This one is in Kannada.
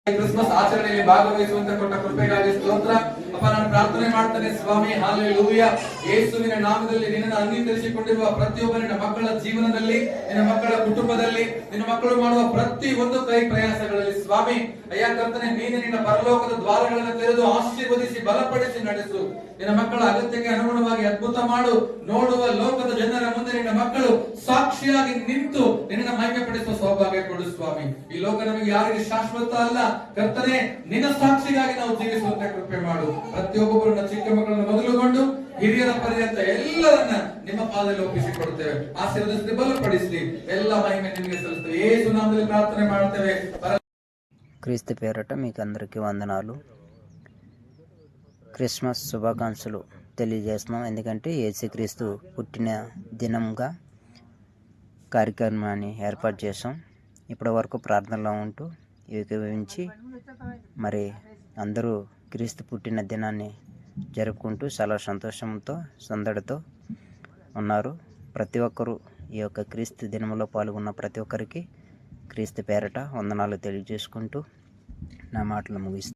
ಕ್ರಿಸ್ಮಸ್ ಆಚರಣೆಯಲ್ಲಿ ಭಾಗವಹಿಸುವಂತ ಕೊಟ್ಟ ಕೃಪೆಗಾಗಿ ಸ್ತೋತ್ರ. ಅಪ್ಪ, ನಾನು ಪ್ರಾರ್ಥನೆ ಮಾಡ್ತೇನೆ ಸ್ವಾಮಿ, ಹಲ್ಲೆಲೂಯಾ. ಯೇಸುವಿನ ನಾಮದಲ್ಲಿ ನಿನ್ನನ್ನು ಅಂಗೀಕರಿಸಿಕೊಂಡಿರುವ ಪ್ರತಿಯೊಬ್ಬ ನಿನ್ನ ಮಕ್ಕಳ ಜೀವನದಲ್ಲಿ, ನಿನ್ನ ಮಕ್ಕಳ ಕುಟುಂಬದಲ್ಲಿ, ನಿನ್ನ ಮಕ್ಕಳು ಮಾಡುವ ಪ್ರತಿ ಒಂದು ಕೈ ಪ್ರಯಾಸಗಳಲ್ಲಿ ಸ್ವಾಮಿ ಅಯ್ಯ ಕರ್ತನೆ, ನೀನು ನಿನ್ನ ಪರಲೋಕದ ದ್ವಾರಗಳನ್ನು ತೆರೆದು ಆಶೀರ್ವದಿಸಿ ಬಲಪಡಿಸಿ ನಡೆಸು. ನಿನ್ನ ಮಕ್ಕಳ ಅಗತ್ಯಕ್ಕೆ ಅನುಗುಣವಾಗಿ ಅದ್ಭುತ ಮಾಡು. ನೋಡುವ ಲೋಕದ ಜನರ ಮುಂದೆ ನಿನ್ನ ಮಕ್ಕಳು ಸಾಕ್ಷಿಯಾಗಿ ನಿಂತು ನಿನ್ನ ಮಹಿಮೆ ಪಡಿಸುವ ಸೌಭಾಗ್ಯ ಕೊಡು ಸ್ವಾಮಿ. ಈ ಲೋಕ ನಮಗೆ ಯಾರಿಗೆ ಶಾಶ್ವತ ಅಲ್ಲ ಕರ್ತನೆ, ನಿನ್ನ ಸಾಕ್ಷಿಗಾಗಿ ನಾವು ಜೀವಿಸುವಂತ ಕೃಪೆ ಮಾಡು. ಪ್ರತಿಯೊಬ್ಬೊಬ್ಬರನ್ನ ಚಿಕ್ಕ ಮಕ್ಕಳನ್ನು ಮೊದಲುಗೊಂಡು ಹಿರಿಯರ ಪರ್ಯಂತ ಎಲ್ಲರನ್ನ ನಿಮ್ಮ ಪಾದದಲ್ಲಿ ಒಪ್ಪಿಸಿಕೊಡುತ್ತೇವೆ. ಆಶೀರ್ವದಿಸಿ ಬಲಪಡಿಸಿ ಎಲ್ಲ ಮಹಿಮೆ ನಿಮಗೆ ಸಲ್ಲಿಸುತ್ತೇವೆ. ಯೇಸು ನಾಮದಲ್ಲಿ ಪ್ರಾರ್ಥನೆ ಮಾಡ್ತೇವೆ. క్రీస్తు పేరట మీకు అందరికీ వందనాలు. క్రిస్మస్ శుభాకాంక్షలు తెలియజేస్తున్నాం. ఎందుకంటే యేసుక్రీస్తు పుట్టిన దినంగా కార్యక్రమాన్ని ఏర్పాటు చేసాం. ఇప్పటి వరకు ప్రార్థనలో ఉంటూ ఏకీభవించి మరి అందరూ క్రీస్తు పుట్టిన దినాన్ని జరుపుకుంటూ చాలా సంతోషంతో సందడితో ఉన్నారు. ప్రతి ఒక్కరూ ఈ యొక్క క్రీస్తు దినంలో పాల్గొన్న ప్రతి ఒక్కరికి క్రీస్తు పేరట వందనాలు తెలియజేసుకుంటూ నా మాటలు ముగిస్తాను.